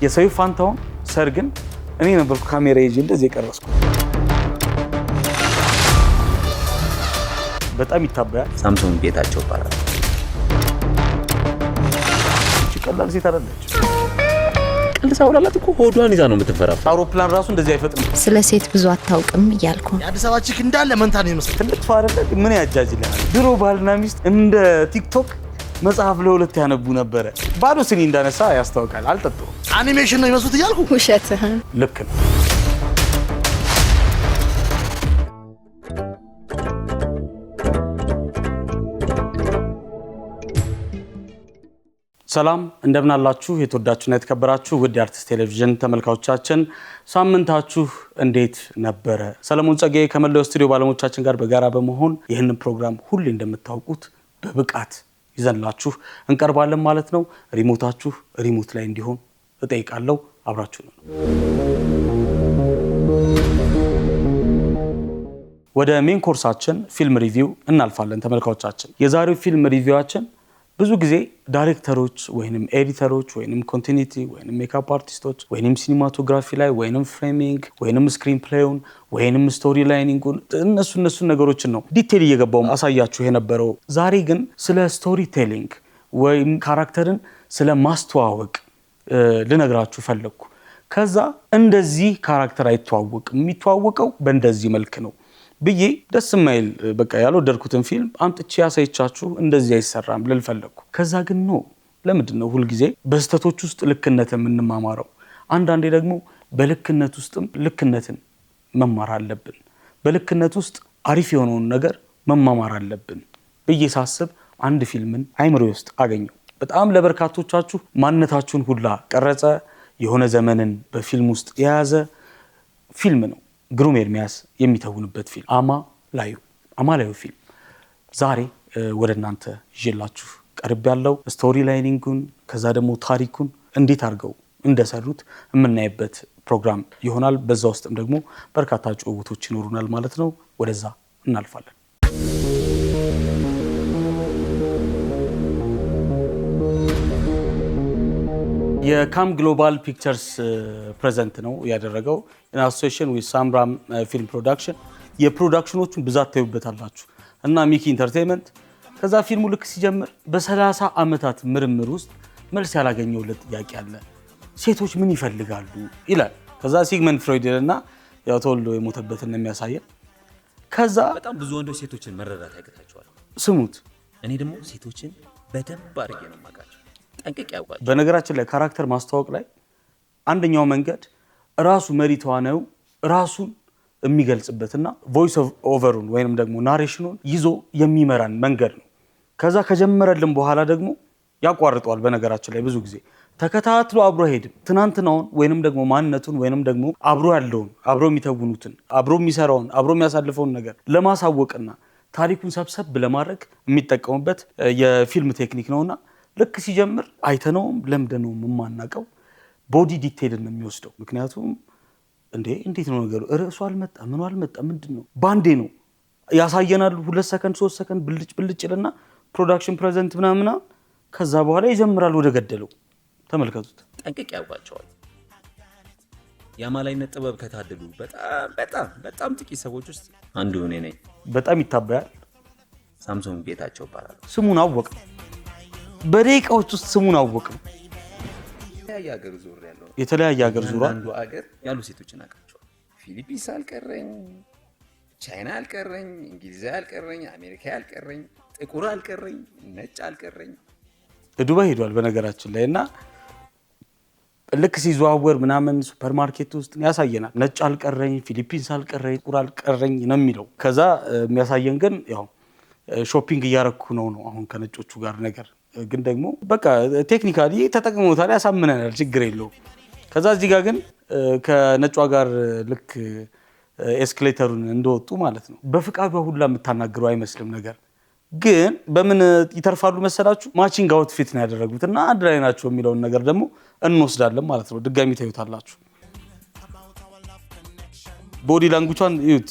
የሰይፉ ፋንታሁን ሰርግን እኔ ነበርኩ ካሜራ ይዤ እንደዚህ የቀረጽኩ። በጣም ይታበያል። ሳምሶን ጌታቸው ይባላል። ቀላል ሴት አይደለች። ቀልድ ሳውራላት እኮ ሆዷን ይዛ ነው የምትፈራው። አውሮፕላን ራሱ እንደዚህ አይፈጥንም። ስለ ሴት ብዙ አታውቅም እያልኩ የአዲስ አበባ ቺክ እንዳለ መንታ ነው የሚመስለው። ትልቅ ፋረለ ምን ያጃጅላል። ድሮ ባልና ሚስት እንደ ቲክቶክ መጽሐፍ ለሁለት ያነቡ ነበረ። ባዶ ስኒ እንዳነሳ ያስታውቃል። አልጠጣሁም። አኒሜሽን ነው የሚመስሉት እያልኩ ውሸትህን። ልክ ነው። ሰላም እንደምን አላችሁ? የተወዳችሁና የተከበራችሁ ውድ የአርቲስት ቴሌቪዥን ተመልካቾቻችን ሳምንታችሁ እንዴት ነበረ? ሰለሞን ጸጋዬ ከመላው ስቱዲዮ ባለሙያዎቻችን ጋር በጋራ በመሆን ይህንን ፕሮግራም ሁሌ እንደምታውቁት በብቃት ይዘንላችሁ እንቀርባለን ማለት ነው። ሪሞታችሁ ሪሞት ላይ እንዲሆን እጠይቃለሁ። አብራችሁ ነው። ወደ ሜን ኮርሳችን ፊልም ሪቪው እናልፋለን ተመልካቾቻችን። የዛሬው ፊልም ሪቪዋችን ብዙ ጊዜ ዳይሬክተሮች ወይንም ኤዲተሮች ወይንም ኮንቲኒቲ ወይንም ሜካፕ አርቲስቶች ወይንም ሲኒማቶግራፊ ላይ ወይንም ፍሬሚንግ ወይንም ስክሪን ፕሌውን ወይንም ስቶሪ ላይኒንጉን እነሱ ነገሮችን ነው ዲቴል እየገባው አሳያችሁ የነበረው። ዛሬ ግን ስለ ስቶሪ ቴሊንግ ወይም ካራክተርን ስለ ማስተዋወቅ ልነግራችሁ ፈለግኩ። ከዛ እንደዚህ ካራክተር አይተዋወቅም፣ የሚተዋወቀው በእንደዚህ መልክ ነው ብዬ ደስ የማይል በቃ ያልወደድኩትን ፊልም አምጥቼ ያሳይቻችሁ እንደዚህ አይሰራም ልል ፈለግኩ። ከዛ ግን ነው ለምንድን ነው ሁልጊዜ በስተቶች ውስጥ ልክነትን የምንማማረው? አንዳንዴ ደግሞ በልክነት ውስጥም ልክነትን መማር አለብን። በልክነት ውስጥ አሪፍ የሆነውን ነገር መማማር አለብን ብዬ ሳስብ አንድ ፊልምን አይምሮዬ ውስጥ አገኘው። በጣም ለበርካቶቻችሁ ማንነታችሁን ሁላ ቀረጸ፣ የሆነ ዘመንን በፊልም ውስጥ የያዘ ፊልም ነው። ግሩም ኤርሚያስ የሚተውንበት ፊልም አማላዩ ፊልም ዛሬ ወደ እናንተ ይዤላችሁ ቀርብ ያለው ስቶሪ ላይኒንጉን ከዛ ደግሞ ታሪኩን እንዴት አድርገው እንደሰሩት የምናይበት ፕሮግራም ይሆናል። በዛ ውስጥም ደግሞ በርካታ ጭውውቶች ይኖሩናል ማለት ነው። ወደዛ እናልፋለን። የካም ግሎባል ፒክቸርስ ፕሬዘንት ነው ያደረገው in association with ሳምራም ፊልም ፕሮዳክሽን። የፕሮዳክሽኖቹን ብዛት ታዩበታላችሁ እና ሚኪ ኢንተርቴይንመንት። ከዛ ፊልሙ ልክ ሲጀምር በ30 ዓመታት ምርምር ውስጥ መልስ ያላገኘውለት ጥያቄ አለ። ሴቶች ምን ይፈልጋሉ ይላል። ከዛ ሲግመንድ ፍሮይድ እና ያው ተወልዶ የሞተበትን ነው የሚያሳየን። ከዛ በጣም ብዙ ወንዶች ሴቶችን መረዳት ያቅታቸዋል። ስሙት። እኔ ደግሞ ሴቶችን በደንብ አድርጌ ነው የማውቃቸው፣ ጠንቅቄ ያውቃቸው። በነገራችን ላይ ካራክተር ማስተዋወቅ ላይ አንደኛው መንገድ ራሱ መሪ ተዋናዩ ራሱን የሚገልጽበትና ቮይስ ኦቨሩን ወይንም ደግሞ ናሬሽኑን ይዞ የሚመራን መንገድ ነው። ከዛ ከጀመረልን በኋላ ደግሞ ያቋርጠዋል። በነገራችን ላይ ብዙ ጊዜ ተከታትሎ አብሮ አይሄድም። ትናንትናውን ወይንም ደግሞ ማንነቱን ወይንም ደግሞ አብሮ ያለውን አብሮ የሚተውኑትን አብሮ የሚሰራውን አብሮ የሚያሳልፈውን ነገር ለማሳወቅና ታሪኩን ሰብሰብ ለማድረግ የሚጠቀሙበት የፊልም ቴክኒክ ነውና ልክ ሲጀምር አይተነውም ለምደነውም የማናውቀው ቦዲ ዲቴይልን ነው የሚወስደው። ምክንያቱም እንዴት ነው ነገሩ? ርዕሱ አልመጣ ምኑ አልመጣ ምንድን ነው ባንዴ ነው ያሳየናል። 2 ሰከንድ 3 ሰከንድ ብልጭ ይልና ፕሮዳክሽን ፕሬዘንት ምናምና ከዛ በኋላ ይጀምራል ወደ ገደለው። ተመልከቱት። ጠንቅቄ ያውቃቸዋል። የአማላይነት ጥበብ ከታደሉ በጣም ጥቂት ሰዎች ውስጥ አንዱ እኔ ነኝ። በጣም ይታበያል። ሳምሶን ጌታቸው ይባላል። ስሙን አወቅ፣ በደቂቃዎች ውስጥ ስሙን አወቅ። የተለያየ ሀገር ዙራ አንዱ ሀገር ያሉ ሴቶችን አውቃቸዋል። ፊሊፒንስ አልቀረኝ፣ ቻይና አልቀረኝ፣ እንግሊዝ አልቀረኝ፣ አሜሪካ አልቀረኝ፣ ጥቁር አልቀረኝ፣ ነጭ አልቀረኝ። ዱባይ ሄዷል በነገራችን ላይ እና ልክ ሲዘዋወር ምናምን ሱፐርማርኬት ውስጥ ያሳየናል። ነጭ አልቀረኝ፣ ፊሊፒንስ አልቀረኝ፣ ጥቁር አልቀረኝ ነው የሚለው። ከዛ የሚያሳየን ግን ያው ሾፒንግ እያረኩ ነው አሁን ከነጮቹ ጋር ነገር ግን ደግሞ በቃ ቴክኒካሊ ተጠቅሞታል፣ ያሳምነናል፣ ችግር የለውም። ከዛ እዚህ ጋር ግን ከነጯ ጋር ልክ ኤስክሌተሩን እንደወጡ ማለት ነው በፍቃዷ ሁላ የምታናግረው አይመስልም ነገር ግን በምን ይተርፋሉ መሰላችሁ? ማቺንግ አውትፊት ነው ያደረጉት እና አንድ ላይ ናቸው የሚለውን ነገር ደግሞ እንወስዳለን ማለት ነው። ድጋሚ ታዩታላችሁ። ቦዲ ላንጉቿን እዩት፣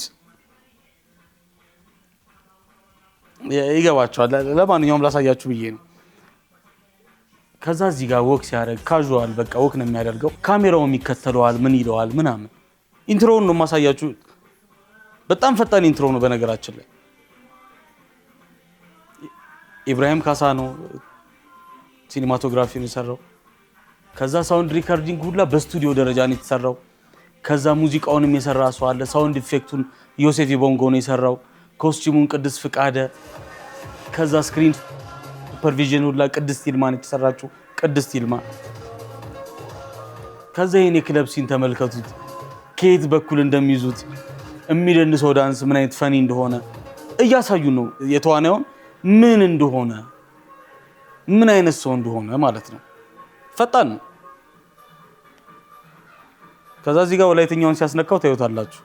ይገባቸዋል። ለማንኛውም ላሳያችሁ ብዬ ነው። ከዛ እዚህ ጋር ወክ ሲያደርግ ካዡዋል በቃ ወክ ነው የሚያደርገው። ካሜራውም ይከተለዋል ምን ይለዋል ምናምን። ኢንትሮውን ነው ማሳያችሁ። በጣም ፈጣን ኢንትሮ ነው በነገራችን ላይ። ኢብራሂም ካሳ ነው ሲኒማቶግራፊውን የሰራው። ከዛ ሳውንድ ሪካርዲንግ ሁላ በስቱዲዮ ደረጃ ነው የተሰራው። ከዛ ሙዚቃውንም የሰራ ሰው አለ። ሳውንድ ኢፌክቱን ዮሴፍ ቦንጎ ነው የሰራው። ኮስቲሙን ቅድስት ፍቃደ። ከዛ ስክሪን ሱፐርቪዥን ሁላ ቅድስት ይልማ ነው የተሰራችው። ቅድስት ይልማ። ከዛ ይሄን የክለብ ሲን ተመልከቱት። ከየት በኩል እንደሚይዙት የሚደንሰው ዳንስ ምን አይነት ፈኒ እንደሆነ እያሳዩ ነው። የተዋናዩን ምን እንደሆነ ምን አይነት ሰው እንደሆነ ማለት ነው። ፈጣን ነው። ከዛ እዚህ ጋር ወላይተኛውን ሲያስነካው ታዩታላችሁ።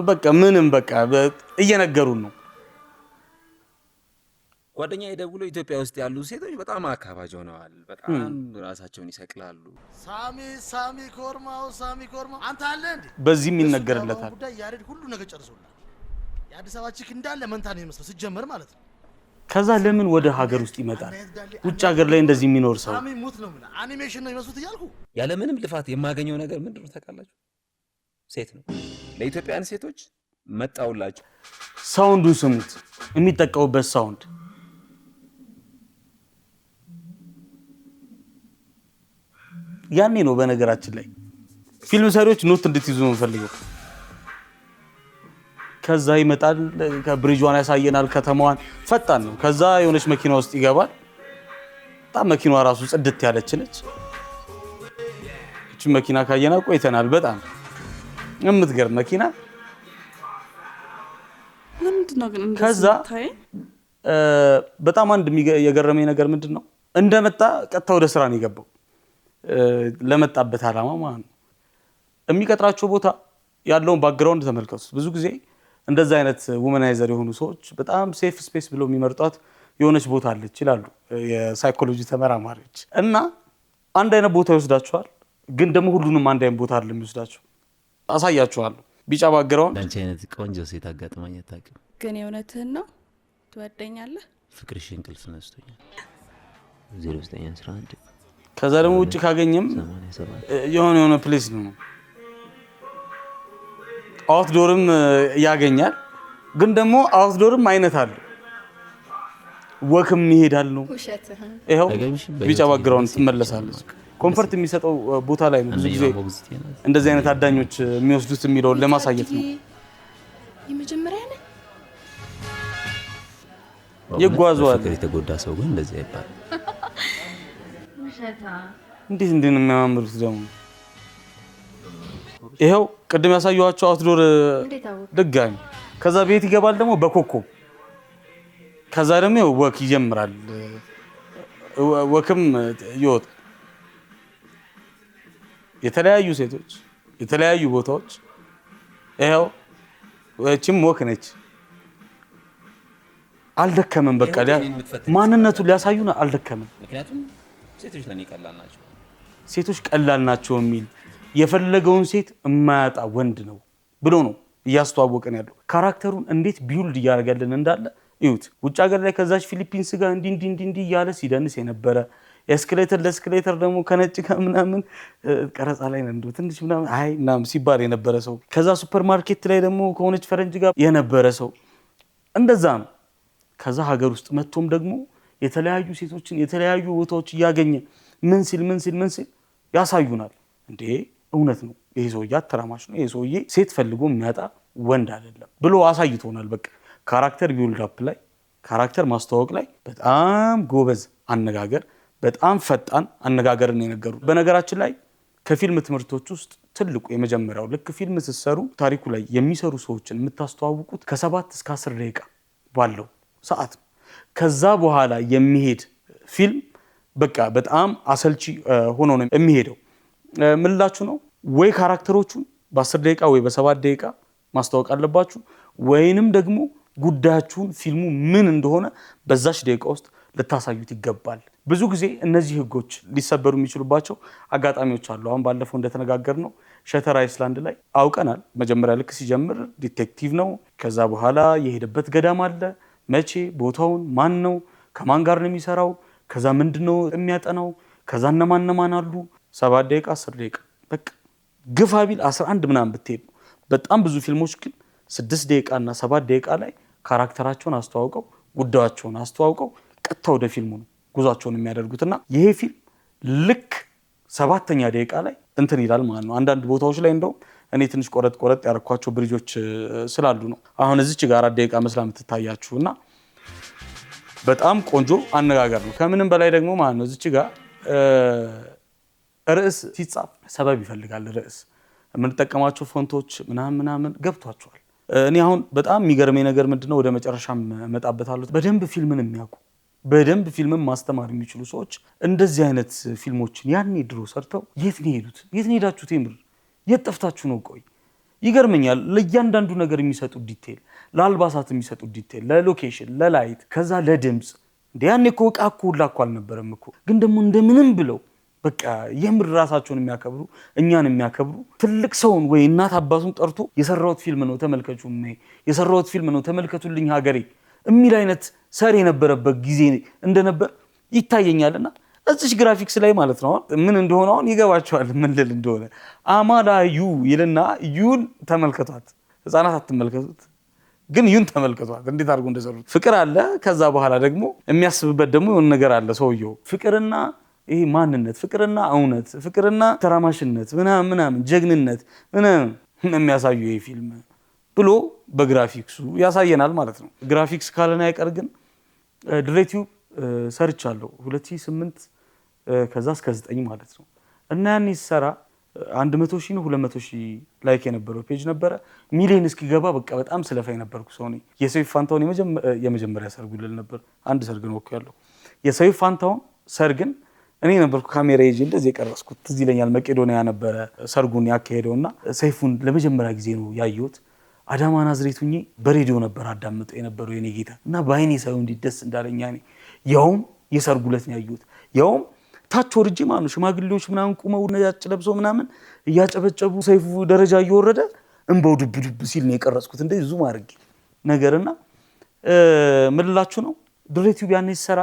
በቃ ምንም በቃ እየነገሩን ነው። ጓደኛዬ ደውሎ ኢትዮጵያ ውስጥ ያሉ ሴቶች በጣም አካባጅ ሆነዋል። በጣም ራሳቸውን ይሰቅላሉ። ሳሚ ኮርማው አንተ አለ እንዴ? በዚህም ይነገርለታል። ጉዳይ ያሬድ ሁሉ ነገር ጨርሶላል። የአዲስ አበባ ቺክ እንዳለ መንታ ነው የሚመስለው ሲጀመር ማለት ነው። ከዛ ለምን ወደ ሀገር ውስጥ ይመጣል? ውጭ ሀገር ላይ እንደዚህ የሚኖር ሰው ሳሚ ሙት ነው ማለት አኒሜሽን ነው የሚመስሉት እያልኩ ያለ ምንም ልፋት የማገኘው ነገር ምንድን ነው ታውቃላችሁ? ሴት ነው። ለኢትዮጵያን ሴቶች መጣውላችሁ። ሳውንዱን ስሙት። የሚጠቀሙበት ሳውንድ ያኔ ነው። በነገራችን ላይ ፊልም ሰሪዎች ኖት እንድትይዙ ነው የምፈልገው። ከዛ ይመጣል፣ ከብሪጅዋን ያሳየናል ከተማዋን። ፈጣን ነው። ከዛ የሆነች መኪና ውስጥ ይገባል። በጣም መኪናዋ ራሱ ጽድት ያለች ነች። እቺ መኪና ካየና ቆይተናል። በጣም የምትገርም መኪና። ለምንድነው ግን ከዛ በጣም አንድ የገረመኝ ነገር ምንድነው እንደመጣ ቀጥታ ወደ ስራ ነው የገባው። ለመጣበት አላማ ማለት ነው። የሚቀጥራቸው ቦታ ያለውን ባክግራውንድ ተመልከቱት። ብዙ ጊዜ እንደዛ አይነት ውመናይዘር የሆኑ ሰዎች በጣም ሴፍ ስፔስ ብለው የሚመርጧት የሆነች ቦታ አለች ይላሉ የሳይኮሎጂ ተመራማሪዎች። እና አንድ አይነት ቦታ ይወስዳቸዋል፣ ግን ደግሞ ሁሉንም አንድ አይነት ቦታ አይደለም የሚወስዳቸው። አሳያችኋለሁ። ቢጫ ባክግራውንድ። አንቺ አይነት ቆንጆ ሴት አጋጥማኝ አታውቅም። ግን የእውነትህን ነው? ትወደኛለህ? ፍቅርሽ እንቅልፍ ነስቶኛል። 0911 ከዛ ደግሞ ውጭ ካገኘም የሆነ ፕሌስ ነው። አውትዶርም ያገኛል፣ ግን ደግሞ አውትዶርም አይነት አለ። ወክም ይሄዳል ነው። ይኸው ቢጫ ባክግራውንድ ትመለሳለች። ኮምፈርት የሚሰጠው ቦታ ላይ ነው ብዙ ጊዜ እንደዚህ አይነት አዳኞች የሚወስዱት የሚለውን ለማሳየት ነው። የመጀመሪያ ነኝ ይጓዟል። የተጎዳ ሰው ግን እንደዚህ አይባልም። እንዴት ነው የሚያማምሩት ደግሞ። ይሄው ቅድም ያሳየኋቸው አውትዶር ድጋሚ። ከዛ ቤት ይገባል ደግሞ በኮኮብ። ከዛ ደግሞ ወክ ይጀምራል። ወክም ይወጣል። የተለያዩ ሴቶች፣ የተለያዩ ቦታዎች። ይሄው እቺም ወክ ነች። አልደከመም። በቃ ማንነቱን ሊያሳዩን አልደከመም። ምክንያቱም ሴቶች ለኔ ቀላል ናቸው። ሴቶች ቀላል ናቸው የሚል የፈለገውን ሴት የማያጣ ወንድ ነው ብሎ ነው እያስተዋወቀን ያለው። ካራክተሩን እንዴት ቢውልድ እያደረገልን እንዳለ እዩት። ውጭ ሀገር ላይ ከዛች ፊሊፒንስ ጋር እንዲህ እያለ ሲደንስ የነበረ ኤስክሌተር ለኤስክሌተር ደግሞ ከነጭ ከምናምን ቀረጻ ላይ ነው ትንሽ ምናምን ሲባል የነበረ ሰው። ከዛ ሱፐርማርኬት ላይ ደግሞ ከሆነች ፈረንጅ ጋር የነበረ ሰው። እንደዛ ነው። ከዛ ሀገር ውስጥ መጥቶም ደግሞ የተለያዩ ሴቶችን የተለያዩ ቦታዎች እያገኘ ምን ሲል ያሳዩናል። እንዴ እውነት ነው ይሄ ሰውዬ አተራማሽ ነው፣ ይሄ ሰውዬ ሴት ፈልጎ የሚያጣ ወንድ አይደለም ብሎ አሳይቶናል። በቃ ካራክተር ቢውልድ አፕ ላይ ካራክተር ማስተዋወቅ ላይ በጣም ጎበዝ አነጋገር፣ በጣም ፈጣን አነጋገርን የነገሩ። በነገራችን ላይ ከፊልም ትምህርቶች ውስጥ ትልቁ የመጀመሪያው ልክ ፊልም ስትሰሩ ታሪኩ ላይ የሚሰሩ ሰዎችን የምታስተዋውቁት ከ7 እስከ 10 ደቂቃ ባለው ሰዓት ነው። ከዛ በኋላ የሚሄድ ፊልም በቃ በጣም አሰልቺ ሆኖ ነው የሚሄደው። ምንላችሁ ነው ወይ ካራክተሮቹን በ10 ደቂቃ ወይ በ7 ደቂቃ ማስተዋወቅ አለባችሁ፣ ወይንም ደግሞ ጉዳያችሁን ፊልሙ ምን እንደሆነ በዛች ደቂቃ ውስጥ ልታሳዩት ይገባል። ብዙ ጊዜ እነዚህ ህጎች ሊሰበሩ የሚችሉባቸው አጋጣሚዎች አሉ። አሁን ባለፈው እንደተነጋገር ነው ሸተር አይስላንድ ላይ አውቀናል። መጀመሪያ ልክ ሲጀምር ዲቴክቲቭ ነው። ከዛ በኋላ የሄደበት ገዳም አለ። መቼ፣ ቦታውን፣ ማን ነው፣ ከማን ጋር ነው የሚሰራው፣ ከዛ ምንድነው የሚያጠናው፣ ከዛ እነማን አሉ 7 ደቂቃ 10 ደቂቃ በቃ ግፋ ቢል 11 ምናምን ብትሄድ ነው። በጣም ብዙ ፊልሞች ግን 6 ደቂቃና 7 ደቂቃ ላይ ካራክተራቸውን አስተዋውቀው ጉዳያቸውን አስተዋውቀው ቀጥታ ወደ ፊልሙ ነው ጉዟቸውን የሚያደርጉትና ይሄ ፊልም ልክ 7ኛ ደቂቃ ላይ እንትን ይላል ማለት ነው። አንዳንድ ቦታዎች ላይ እንደውም እኔ ትንሽ ቆረጥ ያረኳቸው ብሪጆች ስላሉ ነው አሁን እዚች ጋር 4 ደቂቃ መስላ የምትታያችሁና በጣም ቆንጆ አነጋገር ነው። ከምንም በላይ ደግሞ ማለት ነው እዚች ጋር ርዕስ ሲጻፍ ሰበብ ይፈልጋል። ርዕስ የምንጠቀማቸው ፎንቶች ምናምን ገብቷቸዋል። እኔ አሁን በጣም የሚገርመኝ ነገር ምንድነው ወደ መጨረሻም መጣበታለሁ በደንብ ፊልምን የሚያውቁ በደንብ ፊልምን ማስተማር የሚችሉ ሰዎች እንደዚህ አይነት ፊልሞችን ያኔ ድሮ ሰርተው የት ነው ሄዱት? የት ነው ሄዳችሁት? የምር የት ጠፍታችሁ ነው? ቆይ ይገርመኛል። ለእያንዳንዱ ነገር የሚሰጡት ዲቴል፣ ለአልባሳት የሚሰጡት ዲቴል፣ ለሎኬሽን፣ ለላይት፣ ከዛ ለድምፅ ያኔ እኮ ዕቃ እኮ ሁላ እኮ አልነበረም እኮ ግን ደግሞ እንደምንም ብለው በቃ የምር ራሳቸውን የሚያከብሩ እኛን የሚያከብሩ ትልቅ ሰውን ወይ እናት አባቱን ጠርቶ የሰራሁት ፊልም ነው ተመልከቱ፣ የሰራሁት ፊልም ነው ተመልከቱልኝ ሀገሬ የሚል አይነት ሰር የነበረበት ጊዜ እንደነበር ይታየኛልና እዚች ግራፊክስ ላይ ማለት ነው ምን እንደሆነ አሁን ይገባቸዋል ምን ልል እንደሆነ። አማላ ዩ ይልና ዩን ተመልከቷት። ህፃናት አትመልከቱት ግን ዩን ተመልከቷት እንዴት አድርጎ እንደሰሩት። ፍቅር አለ፣ ከዛ በኋላ ደግሞ የሚያስብበት ደግሞ የሆነ ነገር አለ ሰውየው። ፍቅርና ይሄ ማንነት፣ ፍቅርና እውነት፣ ፍቅርና ተራማሽነት ምናምን ጀግንነት ምናምን የሚያሳዩ ይሄ ፊልም ብሎ በግራፊክሱ ያሳየናል ማለት ነው። ግራፊክስ ካለና አይቀር ግን ድሬቲው ሰርቻለሁ 2008 ከዛ እስከ 9 ማለት ነው። እና ያኔ ሲሰራ 100,000 ነው 200,000 ላይክ የነበረው ፔጅ ነበረ። ሚሊዮን እስኪገባ በቃ በጣም ስለፋይ ነበርኩ። ሰው ነኝ። የሰይፉ ፋንታውን የመጀመሪያ ሰርጉ ልል ነበር። አንድ ሰርግ ነው እኮ ያለው። የሰይፉ ፋንታውን ሰርግን እኔ ነበርኩ ካሜራ ይዤ እንደዚህ የቀረስኩት። ትዝ ይለኛል መቄዶንያ ነበረ ሰርጉን ያካሄደውና ሰይፉን ለመጀመሪያ ጊዜ ነው ያየሁት። አዳማ ናዝሬት ሁኜ በሬዲዮ ነበር አዳምጠው የነበረው የኔ ጌታ እና በአይኔ ሳይሆን እንዴት ደስ እንዳለኝ እኔ ያውም የሰርጉ ዕለት ነው ያየሁት። ያውም ታች ወርጄ ማለት ነው ሽማግሌዎች ምናምን ቁመው ነጭ ለብሰው ምናምን እያጨበጨቡ ሰይፉ ደረጃ እየወረደ እንባው ዱብ ሲል ነው የቀረጽኩት እንደዚህ ዙም አድርጌ ነገርና ምልላችሁ ነው። ድሬቲው ያኔ ሲሰራ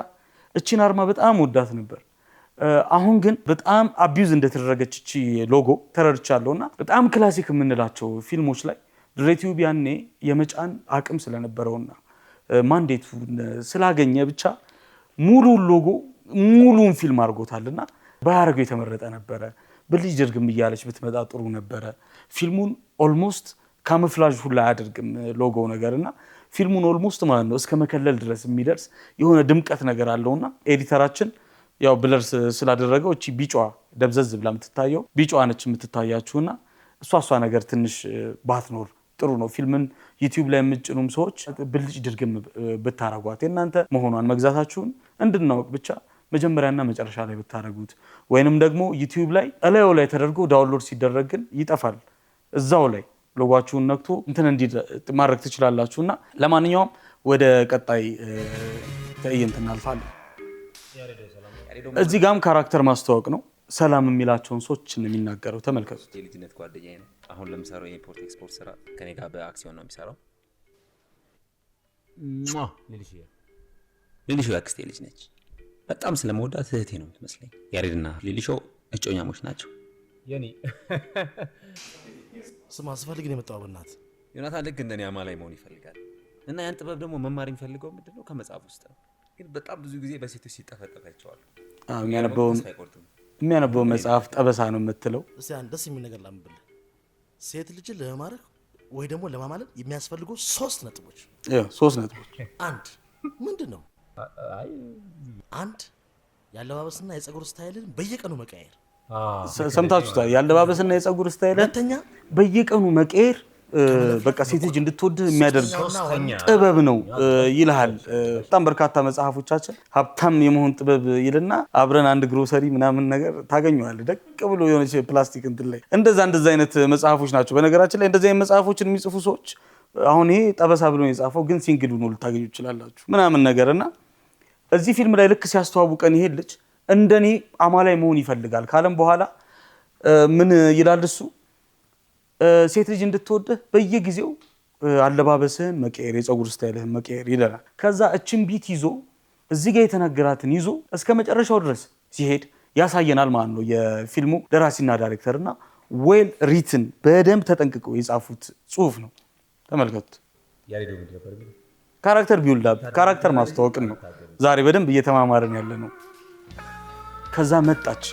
እቺን አርማ በጣም ወዳት ነበር። አሁን ግን በጣም አቢዩዝ እንደተደረገች እቺ ሎጎ ተረድቻለሁና በጣም ክላሲክ የምንላቸው ፊልሞች ላይ ድሬቲው ያኔ የመጫን አቅም ስለነበረውና ማንዴቱ ስላገኘ ብቻ ሙሉ ሎጎ ሙሉን ፊልም አድርጎታልና ባያረገው የተመረጠ ነበረ። ብልጅ ድርግም እያለች ብትመጣ ጥሩ ነበረ። ፊልሙን ኦልሞስት ካሞፍላጅ ሁላ አያደርግም ሎጎው ነገርና ፊልሙን ኦልሞስት ማለት ነው እስከ መከለል ድረስ የሚደርስ የሆነ ድምቀት ነገር አለውና ኤዲተራችን ያው ብለር ስላደረገው እቺ ቢጫዋ ደብዘዝ ብላ የምትታየው ቢጫዋ ነች የምትታያችሁና እሷ ነገር ትንሽ ባትኖር ጥሩ ነው። ፊልምን ዩቲዩብ ላይ የምትጭኑም ሰዎች ብልጭ ድርግም ብታረጓት የእናንተ መሆኗን መግዛታችሁን እንድናውቅ ብቻ መጀመሪያና መጨረሻ ላይ ብታረጉት ወይንም ደግሞ ዩቲዩብ ላይ እላዩ ላይ ተደርጎ ዳውንሎድ ሲደረግ ግን ይጠፋል። እዛው ላይ ሎጓችሁን ነክቶ እንትን እንዲ ማድረግ ትችላላችሁና ለማንኛውም ወደ ቀጣይ ትዕይንት እናልፋለን። እዚህ ጋም ካራክተር ማስተዋወቅ ነው። ሰላም የሚላቸውን ሰዎች ነው የሚናገረው። ተመልከቱት። የልጅነት ጓደኛዬ ነው። አሁን ለምሰራው የኢምፖርት ኤክስፖርት ስራ ከኔ ጋር በአክሲዮን ነው የሚሰራው። ሊሊሾ ያክስቴ ልጅ ነች። በጣም ስለመወዳት እህቴ ነው የምትመስለኝ። ያሬድና ሊሊሾ እጮኛሞች ናቸው። የኔ ስማ ስፈልግ ነው የመጣው። በእናት ዮናታን ልክ እንደኔ አማላይ መሆን ይፈልጋል እና ያን ጥበብ ደግሞ መማር የሚፈልገው ምንድነው ከመጽሐፍ ውስጥ ነው። ግን በጣም ብዙ ጊዜ በሴቶች ሲጠፈጠፍ አይቼዋለሁ። የሚያነበው መጽሐፍ ጠበሳ ነው የምትለው። እስቲ አንድ ደስ የሚል ነገር ላምብልህ። ሴት ልጅን ለማማረክ ወይ ደግሞ ለማማለል የሚያስፈልጉ 3 ነጥቦች። 3 ነጥቦች። አንድ ምንድን ነው? አንድ የአለባበስና የፀጉር ስታይልን በየቀኑ መቀየር። ሰምታችሁታል? የአለባበስና የፀጉር ስታይልን ሁለተኛ በየቀኑ መቀየር በቃ ሴት ልጅ እንድትወድህ የሚያደርግ ጥበብ ነው ይልሃል። በጣም በርካታ መጽሐፎቻችን ሀብታም የመሆን ጥበብ ይልና አብረን አንድ ግሮሰሪ ምናምን ነገር ታገኘዋለህ ደቅ ብሎ የሆነች ፕላስቲክ እንትን ላይ እንደዛ አይነት መጽሐፎች ናቸው። በነገራችን ላይ እንደዚህ አይነት መጽሐፎችን የሚጽፉ ሰዎች አሁን ይሄ ጠበሳ ብሎ የጻፈው ግን ሲንግል ሆኖ ልታገኙ ይችላላችሁ ምናምን ነገርና እዚህ ፊልም ላይ ልክ ሲያስተዋውቀን ይሄ ልጅ እንደኔ አማላይ መሆን ይፈልጋል ካለም በኋላ ምን ይላል እሱ? ሴት ልጅ እንድትወድህ በየጊዜው አለባበስህን መቀየር፣ የፀጉር ስታይልህን መቀየር ይለናል። ከዛ እችን ቢት ይዞ እዚህ ጋር የተናገራትን ይዞ እስከ መጨረሻው ድረስ ሲሄድ ያሳየናል ማለት ነው። የፊልሙ ደራሲና ዳይሬክተርና ዌል ሪትን በደንብ ተጠንቅቀው የጻፉት ጽሁፍ ነው። ተመልከቱት። ካራክተር ቢውልድ አፕ ካራክተር ማስተዋወቅን ነው ዛሬ በደንብ እየተማማረን ያለ ነው። ከዛ መጣች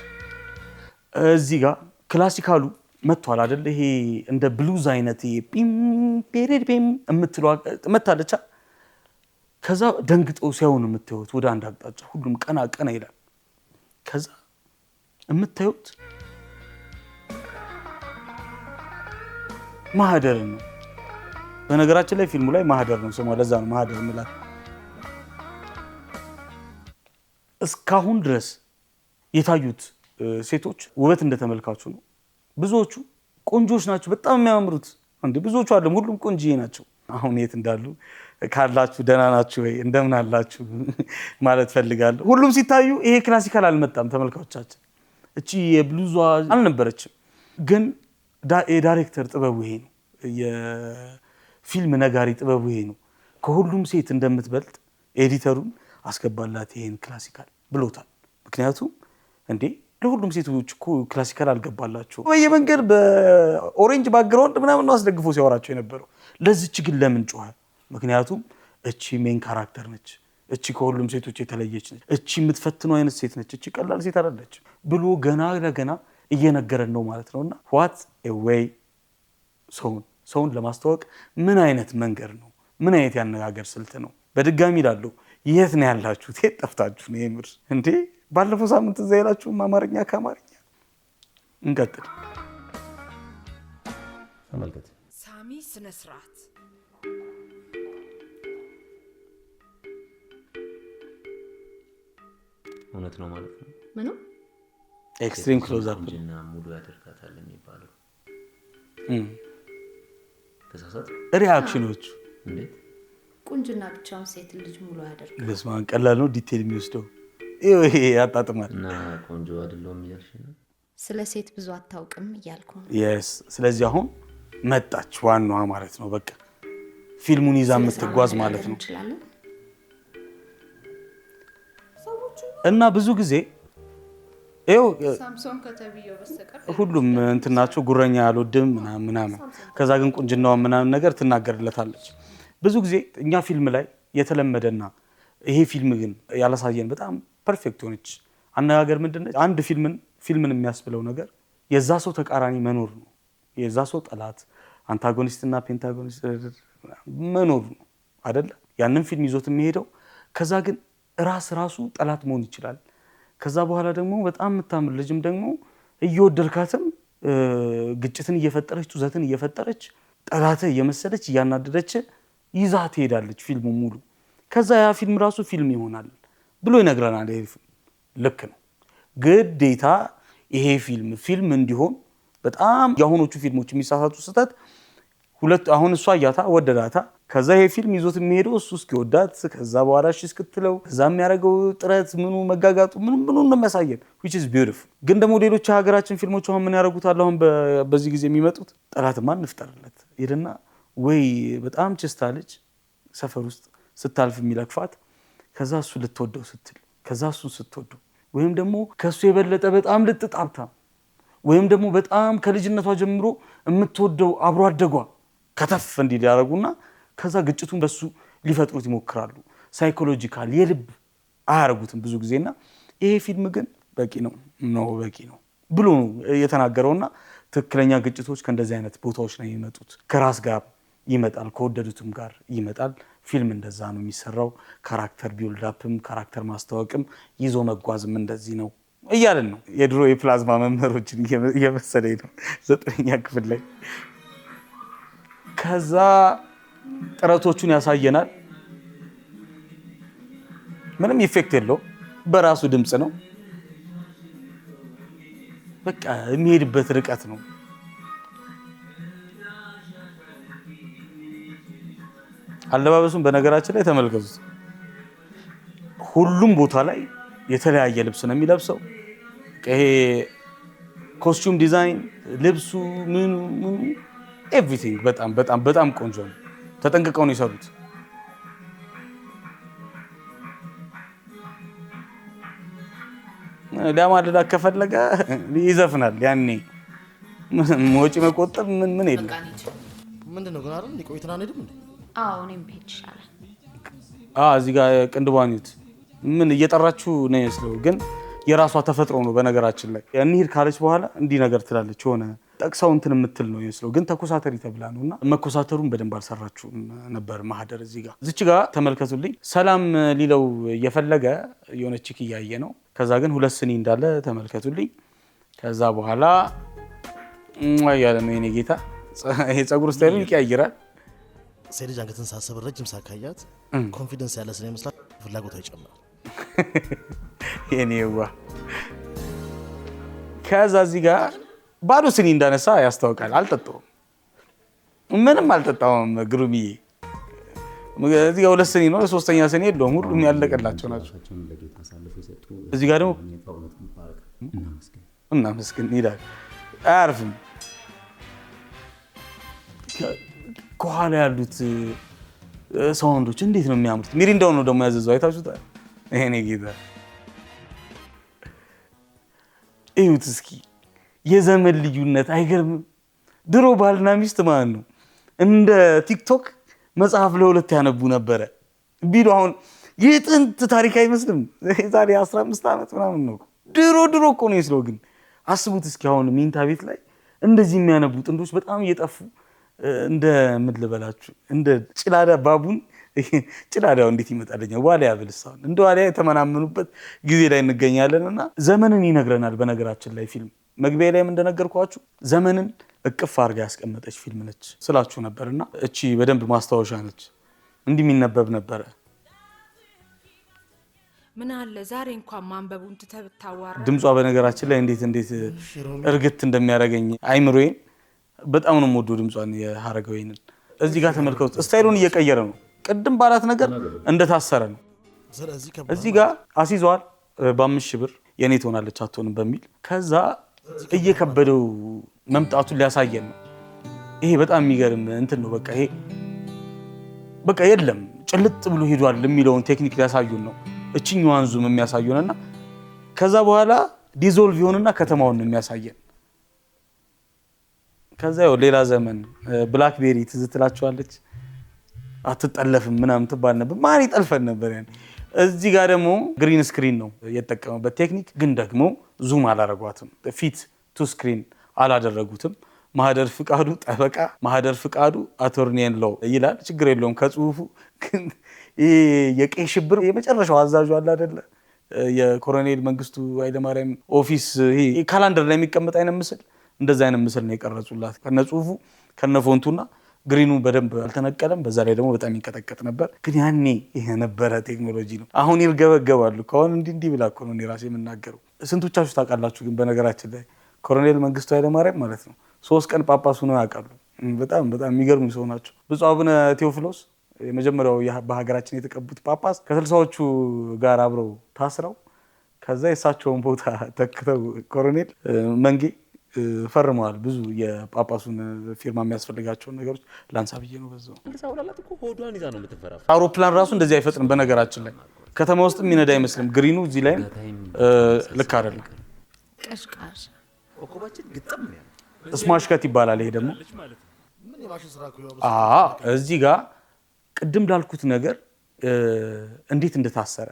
እዚህ ጋር ክላሲካሉ መጥቷል አይደል? ይሄ እንደ ብሉዝ አይነት ይሄ ፒም ፔሬድ ፒም የምትለው መታለቻ። ከዛ ደንግጠው ሲያዩን የምታዩት ወደ አንድ አቅጣጫ ሁሉም ቀና ቀና ይላል። ከዛ የምታዩት ማህደር ነው። በነገራችን ላይ ፊልሙ ላይ ማህደር ነው ስሟ፣ ለዛ ነው ማህደር ምላት። እስካሁን ድረስ የታዩት ሴቶች ውበት እንደተመልካቹ ነው። ብዙዎቹ ቆንጆች ናቸው፣ በጣም የሚያምሩት እንዴ ብዙዎቹ አይደለም፣ ሁሉም ቆንጆዬ ናቸው። አሁን የት እንዳሉ ካላችሁ ደህና ናችሁ ወይ እንደምን አላችሁ ማለት ፈልጋለሁ። ሁሉም ሲታዩ ይሄ ክላሲካል አልመጣም ተመልካቾቻችን። እቺ የብሉዟ አልነበረችም። ግን የዳይሬክተር ጥበቡ ይሄ ነው፣ የፊልም ነጋሪ ጥበቡ ይሄ ነው። ከሁሉም ሴት እንደምትበልጥ ኤዲተሩን አስገባላት ይሄን ክላሲካል ብሎታል። ምክንያቱም እንዴ ለሁሉም ሴቶች እኮ ክላሲካል አልገባላቸው። በየመንገድ በኦሬንጅ ባክግራውንድ ምናምን ነው አስደግፎ ሲያወራቸው የነበረው። ለዚች ግን ለምን ጮኸ? ምክንያቱም እቺ ሜን ካራክተር ነች፣ እቺ ከሁሉም ሴቶች የተለየች ነች፣ እቺ የምትፈትነው አይነት ሴት ነች፣ እቺ ቀላል ሴት አይደለች ብሎ ገና ለገና እየነገረን ነው ማለት ነውና ዋት ኤ ዌይ ሰውን ለማስተዋወቅ ምን አይነት መንገድ ነው? ምን አይነት ያነጋገር ስልት ነው? በድጋሚ እላለሁ የት ነው ያላችሁት? የት ጠፍታችሁ ነው? የምር እንዴ ባለፈው ሳምንት እዛ ያላችሁም አማርኛ ከአማርኛ እንቀጥል። ተመልከት። ሳሚ ስነ ስርዓት እውነት ነው ማለት ነው። ምኑ ኤክስትሪም ክሎዝ አፕ ጅና ሙሉ ያደርጋታል የሚባለው ተሳሳተ። ሪአክሽኖቹ እንዴት ቁንጅና ብቻውን ሴት ልጅ ሙሉ ያደርጋል? በስማን ቀላል ነው ዲቴል የሚወስደው ይሄ ያጣጥማል። እና ቆንጆ አይደለም እያልሽ ነው? ስለ ሴት ብዙ አታውቅም እያልኩ ነው። የስ ስለዚህ አሁን መጣች ዋናዋ ማለት ነው። በቃ ፊልሙን ይዛ የምትጓዝ ማለት ነው። እና ብዙ ጊዜ ይኸው ሳምሶን ከተብየው በስተቀር ሁሉም እንትናቸው ጉረኛ አልወድም ምናምን፣ ከዛ ግን ቁንጅናዋ ምናምን ነገር ትናገርለታለች። ብዙ ጊዜ እኛ ፊልም ላይ የተለመደና ይሄ ፊልም ግን ያላሳየን በጣም ፐርፌክት ሆነች አነጋገር ምንድነው? አንድ ፊልምን የሚያስብለው ነገር የዛ ሰው ተቃራኒ መኖር ነው። የዛ ሰው ጠላት አንታጎኒስት እና ፔንታጎኒስት መኖር ነው አይደለ? ያንን ፊልም ይዞት የሚሄደው ከዛ ግን ራሱ ጠላት መሆን ይችላል። ከዛ በኋላ ደግሞ በጣም የምታምር ልጅም ደግሞ እየወደድካትም ግጭትን እየፈጠረች ጡዘትን እየፈጠረች ጠላት እየመሰለች እያናደደች ይዛ ትሄዳለች ፊልሙ ሙሉ። ከዛ ያ ፊልም ራሱ ፊልም ይሆናል ብሎ ይነግረናል። ይሄ ልክ ነው። ግዴታ ይሄ ፊልም እንዲሆን በጣም የአሁኖቹ ፊልሞች የሚሳሳቱ ስህተት ሁለት አሁን እሷ አያታ ወደዳታ ከዛ ይሄ ፊልም ይዞት የሚሄደው እሱ እስኪወዳት ከዛ በኋላ እሺ እስክትለው ከዛ የሚያደርገው ጥረት ምኑ መጋጋጡ ምኑ ነው የሚያሳየን which is beautiful። ግን ደግሞ ሌሎች ሀገራችን ፊልሞች አሁን ምን ያደርጉታል? አሁን በዚህ ጊዜ የሚመጡት ጠላትማ እንፍጠርለት ይልና ወይ በጣም ችስታ ልጅ ሰፈር ውስጥ ስታልፍ የሚለክፋት ከዛ እሱ ልትወደው ስትል ከዛ እሱን ስትወደው ወይም ደግሞ ከሱ የበለጠ በጣም ልትጣብታ ወይም ደግሞ በጣም ከልጅነቷ ጀምሮ የምትወደው አብሮ አደጓ ከተፍ እንዲል ያደርጉና ከዛ ግጭቱን በሱ ሊፈጥሩት ይሞክራሉ። ሳይኮሎጂካል የልብ አያረጉትም ብዙ ጊዜና ይሄ ፊልም ግን በቂ ነው ብሎ ነው የተናገረውና ትክክለኛ ግጭቶች ከእንደዚህ አይነት ቦታዎች ነው የሚመጡት። ከራስ ጋር ይመጣል፣ ከወደዱትም ጋር ይመጣል። ፊልም እንደዛ ነው የሚሰራው። ካራክተር ቢውልድ አፕም ካራክተር ማስተዋወቅም ይዞ መጓዝም እንደዚህ ነው እያለን ነው። የድሮ የፕላዝማ መምህሮችን እየመሰለኝ ነው 9ኛ ክፍል ላይ። ከዛ ጥረቶቹን ያሳየናል። ምንም ኢፌክት የለው፣ በራሱ ድምፅ ነው። በቃ የሚሄድበት ርቀት ነው። አለባበሱን በነገራችን ላይ ተመልከቱት። ሁሉም ቦታ ላይ የተለያየ ልብስ ነው የሚለብሰው። ይሄ ኮስቹም ዲዛይን ልብሱ ምኑ ኤቭሪቲንግ በጣም ቆንጆ ነው። ተጠንቅቀው ነው የሰሩት። ሊያማልዳ ከፈለገ ይዘፍናል። ያኔ ወጪ መቆጠብ ምን የለም። ምንድን ነው ግን አይደል? ቆይተና አንሄድም እንዴ? አዎ እኔም ብሄድ ይሻላል። እዚህ ጋር ቅንድቧን ይዩት። ምን እየጠራችሁ ነው ይመስለው፣ ግን የራሷ ተፈጥሮ ነው። በነገራችን ላይ እንሂድ ካለች በኋላ እንዲህ ነገር ትላለች። ሆነ ጠቅሳው እንትን የምትል ነው ይመስለው፣ ግን ተኮሳተሪ ተብላ ነውና መኮሳተሩን በደንብ አልሰራችሁም ነበር። ማህደር እዚህ ጋር እዚች ጋር ተመልከቱልኝ። ሰላም ሊለው እየፈለገ የሆነ ቺክ እያየ ነው። ከዛ ግን 2 ስኒ እንዳለ ተመልከቱልኝ። ከዛ በኋላ ያለ ነው የኔ ጌታ። ይሄ ፀጉር ስታይሉን ይቀያይራል። ሴት ልጅ አንገትን ሳሰብር ረጅም ሳካያት ኮንፊደንስ ያለ ስለሚመስላት ፍላጎቷ ይጨምራል። የኔዋ ከዛ እዚህ ጋር ባዶ ስኒ እንዳነሳ ያስታውቃል። አልጠጣውም፣ ምንም አልጠጣውም። ግሩምዬ እዚህ ጋር 2 ስኒ ነው፣ 3ኛ ስኒ የለውም። ሁሉም ያለቀላቸው ናቸው። እዚህ ጋር ደግሞ እናመስግን ይላል። አያርፍም። ከኋላ ያሉት ሳውንዶች እንዴት ነው የሚያምሩት! ሚሪንዳውን ነው ደግሞ ያዘዘው። አይታችሁታል? ይሄኔ ጌታ እዩት እስኪ። የዘመን ልዩነት አይገርምም? ድሮ ባልና ሚስት ማለት ነው እንደ ቲክቶክ መጽሐፍ ለ2 ያነቡ ነበረ ቢሉ አሁን የጥንት ታሪክ አይመስልም? ዛሬ 15 ዓመት ምናምን ነው። ድሮ እኮ ነው ይስለው። ግን አስቡት እስኪ አሁን ሚንታ ቤት ላይ እንደዚህ የሚያነቡ ጥንዶች በጣም እየጠፉ እንደ ምን ልበላችሁ እንደ ጭላዳ ባቡን ጭላዳው እንዴት ይመጣልኛል ዋሊያ ብልሳን እንደ ዋሊያ የተመናመኑበት ጊዜ ላይ እንገኛለንና ዘመንን ይነግረናል። በነገራችን ላይ ፊልም መግቢያ ላይም እንደነገርኳችሁ ዘመንን እቅፍ አድርጋ ያስቀመጠች ፊልም ነች ስላችሁ ነበርና እቺ በደንብ ማስታወሻ ነች። እንዲህ የሚነበብ ነበረ። ምን አለ ዛሬ እንኳን ማንበቡን ትተህ ብታዋራ። ድምጿ በነገራችን ላይ እንዴት እርግት እንደሚያደርገኝ አይምሮዬን በጣም ነው የምወደው ድምጿን የሀረገወይንን። እዚህ ጋር ተመልከቱት፣ ስታይሉን እየቀየረ ነው። ቅድም ባላት ነገር እንደታሰረ ነው። እዚህ ጋር አስይዘዋል በ5,000 ብር የኔ ትሆናለች አትሆንም በሚል ከዛ እየከበደው መምጣቱን ሊያሳየን ነው። ይሄ በጣም የሚገርም እንትን ነው። በቃ ይሄ በቃ የለም ጭልጥ ብሎ ሄዷል የሚለውን ቴክኒክ ሊያሳዩን ነው። እችኛዋን ዙም የሚያሳዩንና ከዛ በኋላ ዲዞልቭ ይሆንና ከተማውን ነው የሚያሳየን። ከዛ ያው ሌላ ዘመን ብላክቤሪ ትዝ ትላችኋለች። አትጠለፍም ምናምን ትባል ነበር። ማን ይጠልፈን ነበር ያን። እዚህ ጋር ደግሞ ግሪን ስክሪን ነው የተጠቀመበት ቴክኒክ፣ ግን ደግሞ ዙም አላረጓትም። ፊት ቱ ስክሪን አላደረጉትም። ማህደር ፍቃዱ ጠበቃ፣ ማህደር ፍቃዱ አቶርኒየን ሎው ይላል። ችግር የለውም ከጽሁፉ። ግን የቀይ ሽብር የመጨረሻው አዛዡ አለ አይደለ? የኮሎኔል መንግስቱ ኃይለማርያም ኦፊስ ይሄ ካላንደር ላይ የሚቀመጥ አይነት ምስል፣ እንደዛ አይነት ምስል ነው የቀረጹላት ከነ ጽሁፉ ከነ ፎንቱና። ግሪኑ በደንብ አልተነቀለም። በዛ ላይ ደግሞ በጣም ይንቀጠቀጥ ነበር። ግን ያኔ የነበረ ቴክኖሎጂ ነው። አሁን ይርገበገባሉ። ከአሁን እንዲህ ብላ እኮ ነው እኔ ራሴ የምናገረው። ስንቶቻችሁ ታውቃላችሁ? ግን በነገራችን ላይ ኮሎኔል መንግስቱ ኃይለማርያም ማለት ነው 3 ቀን ጳጳስ ሆነው ያውቃሉ። በጣም የሚገርሙ ሰው ናቸው። ብፁዕ አቡነ ቴዎፍሎስ የመጀመሪያው በሀገራችን የተቀቡት ጳጳስ ከ60ዎቹ ጋር አብረው ታስረው ከዛ የእሳቸውን ቦታ ተክተው ኮሎኔል መንጌ ፈርመዋል። ብዙ የጳጳሱን ፊርማ የሚያስፈልጋቸውን ነገሮች ላንሳ ብዬ ነው። በዛው አውሮፕላን ራሱ እንደዚህ አይፈጥንም። በነገራችን ላይ ከተማ ውስጥ የሚነዳ አይመስልም። ግሪኑ እዚህ ላይ ልክ አይደለም። ቀሽቃሽ ስማሽከት ይባላል። ይሄ ደግሞ እዚህ ጋር ቅድም ላልኩት ነገር እንዴት እንደታሰረ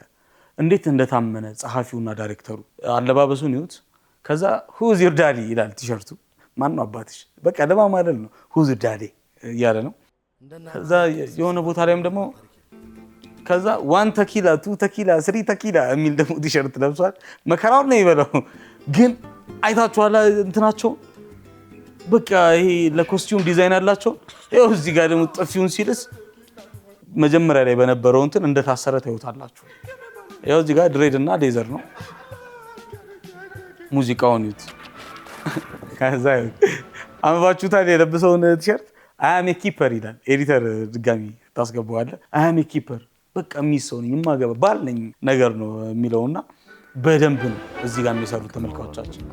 እንዴት እንደታመነ ጸሐፊውና ዳይሬክተሩ አለባበሱን ይዩት። ከዛ ሁዝ ዩር ዳዲ ይላል ቲሸርቱ። ማን ነው አባትሽ? በቃ ለማማለል ነው ሁዝ ዳዲ እያለ ነው። ከዛ የሆነ ቦታ ላይም ደግሞ ከዛ 1 ተኪላ 2 ተኪላ 3 ተኪላ የሚል ደግሞ ቲሸርት ለብሷል። መከራውን ነው ይበለው። ግን አይታችኋላ እንትናቸው በቃ ይሄ ለኮስቲዩም ዲዛይን አላቸው። ይኸው እዚህ ጋር ደግሞ ጥፊውን ሲልስ መጀመሪያ ላይ በነበረው እንትን እንደታሰረ ታዩታላችሁ። ይኸው እዚህ ጋር ድሬድ እና ሌዘር ነው። ሙዚቃውን ይዩት። ከዛ አንባችሁታል የለበሰውን ቲሸርት አያም ኪፐር ይላል። ኤዲተር ድጋሚ ታስገባዋለህ። አያም ኪፐር በቃ የሚሰው ነኝ የማገባ ባል ነኝ ነገር ነው የሚለውና በደንብ ነው እዚህ ጋር የሚሰሩት ተመልካቾቻችን።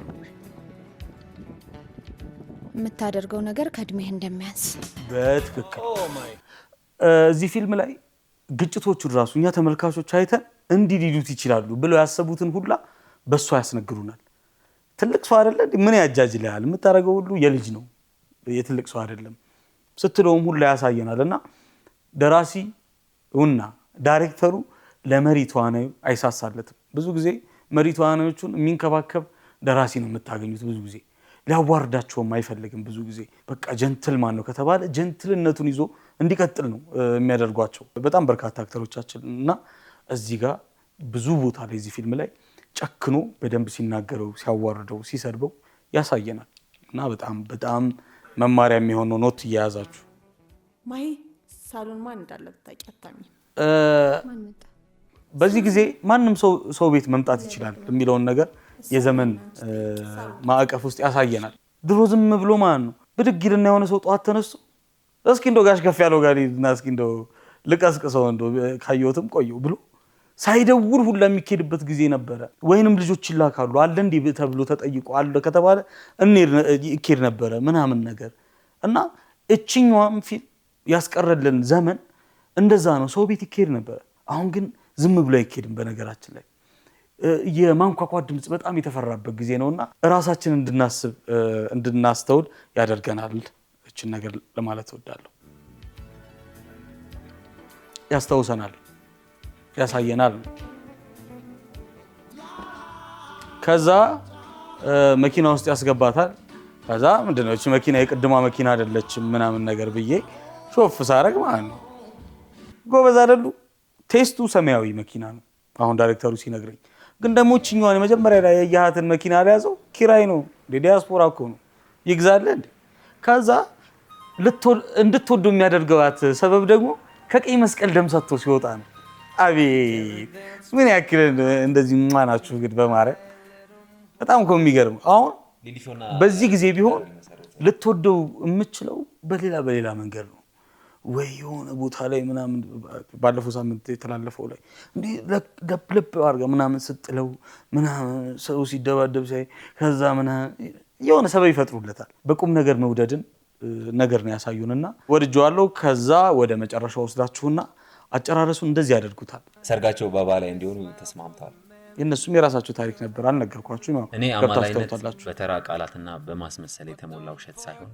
የምታደርገው ነገር ከእድሜህ እንደሚያንስ በትክክል እዚህ ፊልም ላይ ግጭቶቹን ራሱ እኛ ተመልካቾች አይተን እንዲህ ሊሉት ይችላሉ ብለው ያሰቡትን ሁላ በእሷ ያስነግሩናል። ትልቅ ሰው አይደለ ምን ያጃጅልሃል? የምታደርገው ሁሉ የልጅ ነው የትልቅ ሰው አይደለም ስትለውም ሁሉ ያሳየናል። እና ደራሲውና ዳይሬክተሩ ለመሪ ተዋናዩ አይሳሳለትም። ብዙ ጊዜ መሪ ተዋናዮቹን የሚንከባከብ ደራሲ ነው የምታገኙት። ብዙ ጊዜ ሊያዋርዳቸውም አይፈልግም። ብዙ ጊዜ በቃ ጀንትልማን ነው ከተባለ ጀንትልነቱን ይዞ እንዲቀጥል ነው የሚያደርጓቸው በጣም በርካታ አክተሮቻችን። እና እዚህ ጋር ብዙ ቦታ ላይ እዚህ ፊልም ላይ ጨክኖ በደንብ ሲናገረው፣ ሲያዋርደው፣ ሲሰድበው ያሳየናል። እና በጣም መማሪያ የሚሆነው ኖት እየያዛችሁ ማይ ሳሎን ማን እንዳለ ታውቂያታሚ? በዚህ ጊዜ ማንም ሰው ቤት መምጣት ይችላል የሚለውን ነገር የዘመን ማዕቀፍ ውስጥ ያሳየናል። ድሮ ዝም ብሎ ማለት ነው ብድግ ይልና የሆነ ሰው ጠዋት ተነስቶ እስኪ እንደው ጋሽ ከፍ ያለው ጋር ሊና እስኪ እንደው ልቀስቅሰው እንደው ካየሁትም ቆየው ብሎ ሳይደውል ሁላ የሚኬድበት ጊዜ ነበረ። ወይንም ልጆች ይላካሉ አለ እንዲህ ተብሎ ተጠይቆ አለ ከተባለ ይኬድ ነበረ ምናምን ነገር እና እችኛዋም ፊልም ያስቀረልን ዘመን እንደዛ ነው። ሰው ቤት ይኬድ ነበረ። አሁን ግን ዝም ብሎ አይኬድም። በነገራችን ላይ የማንኳኳት ድምፅ በጣም የተፈራበት ጊዜ ነውና ራሳችን እንድናስተውል ያደርገናል። እችን ነገር ለማለት እወዳለሁ። ያስታውሰናል፣ ያሳየናል። ከዛ መኪና ውስጥ ያስገባታል። ከዛ ምንድነው እቺ መኪና የቅድማ መኪና አይደለችም ምናምን ነገር ብዬ ሾፍ ሳረግ ማለት ነው ጎበዝ አይደሉ። ቴስቱ ሰማያዊ መኪና ነው አሁን ዳይሬክተሩ ሲነግረኝ። ግን ደግሞ እቺኛዋን መጀመሪያ ላይ ያያትን መኪና ያዘው ኪራይ ነው ዲያስፖራ እኮ ነው ይግዛል እንዴ። ከዛ እንድትወዱ የሚያደርገዋት ሰበብ ደግሞ ከቀይ መስቀል ደም ሰጥቶ ሲወጣ ነው። አቤት ምን ያክል እንደዚህ ማናችሁ ግን በማረም በጣም እኮ የሚገርም። አሁን በዚህ ጊዜ ቢሆን ልትወደው የምችለው በሌላ መንገድ ነው ወይ የሆነ ቦታ ላይ ምናምን ባለፈው ሳምንት የተላለፈው ላይ እንዴ ለብ አድርገህ ምናምን ስትለው ምናምን ሰው ሲደባደብ ሳይ ከዛ ምናምን የሆነ ሰበብ ይፈጥሩለታል። በቁም ነገር መውደድን ነገር ነው ያሳዩንና ወድጄዋለሁ። ከዛ ወደ መጨረሻው ወስዳችሁና አጨራረሱን እንደዚህ ያደርጉታል። ሰርጋቸው ባባ ላይ እንዲሆኑ ተስማምተዋል። የእነሱም የራሳቸው ታሪክ ነበር አልነገርኳችሁ። እኔ አማላይነት በተራ ቃላትና በማስመሰል የተሞላ ውሸት ሳይሆን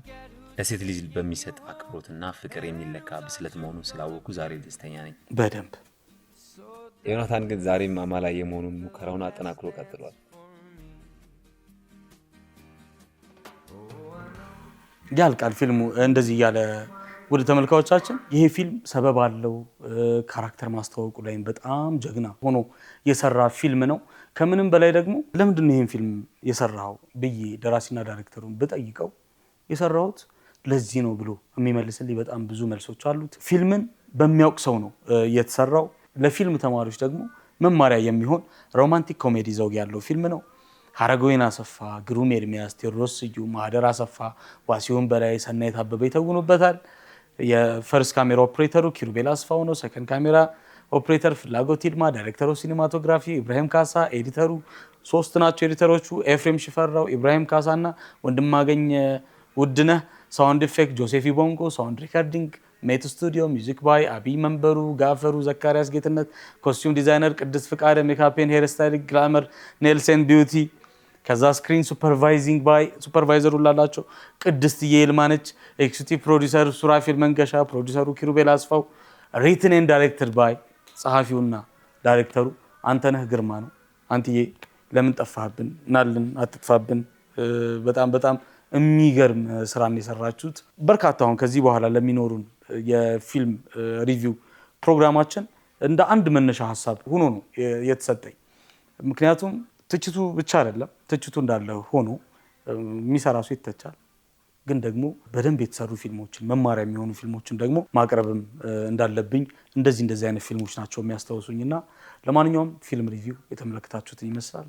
ለሴት ልጅ በሚሰጥ አክብሮትና ፍቅር የሚለካ ብስለት መሆኑን ስላወቁ ዛሬ ደስተኛ ነኝ። በደንብ ዮናታን ግን ዛሬም አማላይ የመሆኑን ሙከራውን አጠናክሮ ቀጥሏል። ያልቃል ፊልሙ እንደዚህ እያለ። ወደ ተመልካዮቻችን ይሄ ፊልም ሰበብ አለው። ካራክተር ማስተዋወቁ ላይ በጣም ጀግና ሆኖ የሰራ ፊልም ነው። ከምንም በላይ ደግሞ ለምንድን ነው ይሄን ፊልም የሰራው ብዬ ደራሲና ዳይሬክተሩን ብጠይቀው የሰራሁት ለዚህ ነው ብሎ የሚመልስልኝ በጣም ብዙ መልሶች አሉት። ፊልምን በሚያውቅ ሰው ነው የተሰራው። ለፊልም ተማሪዎች ደግሞ መማሪያ የሚሆን ሮማንቲክ ኮሜዲ ዘውግ ያለው ፊልም ነው። ሀረገወይን አሰፋ፣ ግሩም ኤርሚያስ፣ ቴዎድሮስ ስዩም፣ ማህደር አሰፋ፣ ዋሲሁን በላይ፣ ሰናይት አበበ ይተውኑበታል። የፈርስት ካሜራ ኦፕሬተሩ ኪሩቤል አስፋው ነው። ሰከንድ ካሜራ ኦፕሬተር ፍላጎት ይልማ፣ ዳይሬክተሩ ሲኒማቶግራፊ ኢብራሂም ካሳ፣ ኤዲተሩ 3 ናቸው። ኤዲተሮቹ ኤፍሬም ሽፈራው፣ ኢብራሂም ካሳና ወንድማገኝ ውድነህ፣ ሳውንድ ኢፌክት ጆሴፊ ቦንጎ፣ ሳውንድ ሪካርዲንግ ሜት ስቱዲዮ፣ ሚውዚክ ባይ አብይ መንበሩ፣ ጋፈሩ ዘካሪያስ ጌትነት፣ ኮስቲዩም ዲዛይነር ቅድስት ፍቃደ፣ ሜካፕን ሄር ስታይሊንግ ግላመር ኔልሰን ቢዩቲ። ከዛ ስክሪን ሱፐርቫይዚንግ ባይ ሱፐርቫይዘሩ ላላቸው ቅድስት ይልማነች፣ ኤክስኪዩቲቭ ፕሮዲዩሰር ሱራፊል መንገሻ፣ ፕሮዲዩሰሩ ኪሩቤል አስፋው፣ ሪትን ኤንድ ዳይሬክተር ባይ ጸሐፊውና ዳይሬክተሩ አንተነህ ግርማ ነው። አንትዬ ለምን ጠፋህብን? ናልን አትጥፋብን። በጣም የሚገርም ስራን የሰራችሁት። በርካታ አሁን ከዚህ በኋላ ለሚኖሩን የፊልም ሪቪው ፕሮግራማችን እንደ አንድ መነሻ ሀሳብ ሆኖ ነው የተሰጠኝ። ምክንያቱም ትችቱ ብቻ አይደለም፣ ትችቱ እንዳለ ሆኖ የሚሰራ ሰው ይተቻል። ግን ደግሞ በደንብ የተሰሩ ፊልሞችን መማሪያ የሚሆኑ ፊልሞችን ደግሞ ማቅረብም እንዳለብኝ እንደዚህ አይነት ፊልሞች ናቸው የሚያስታውሱኝና ለማንኛውም ፊልም ሪቪው የተመለከታችሁትን ይመስላል።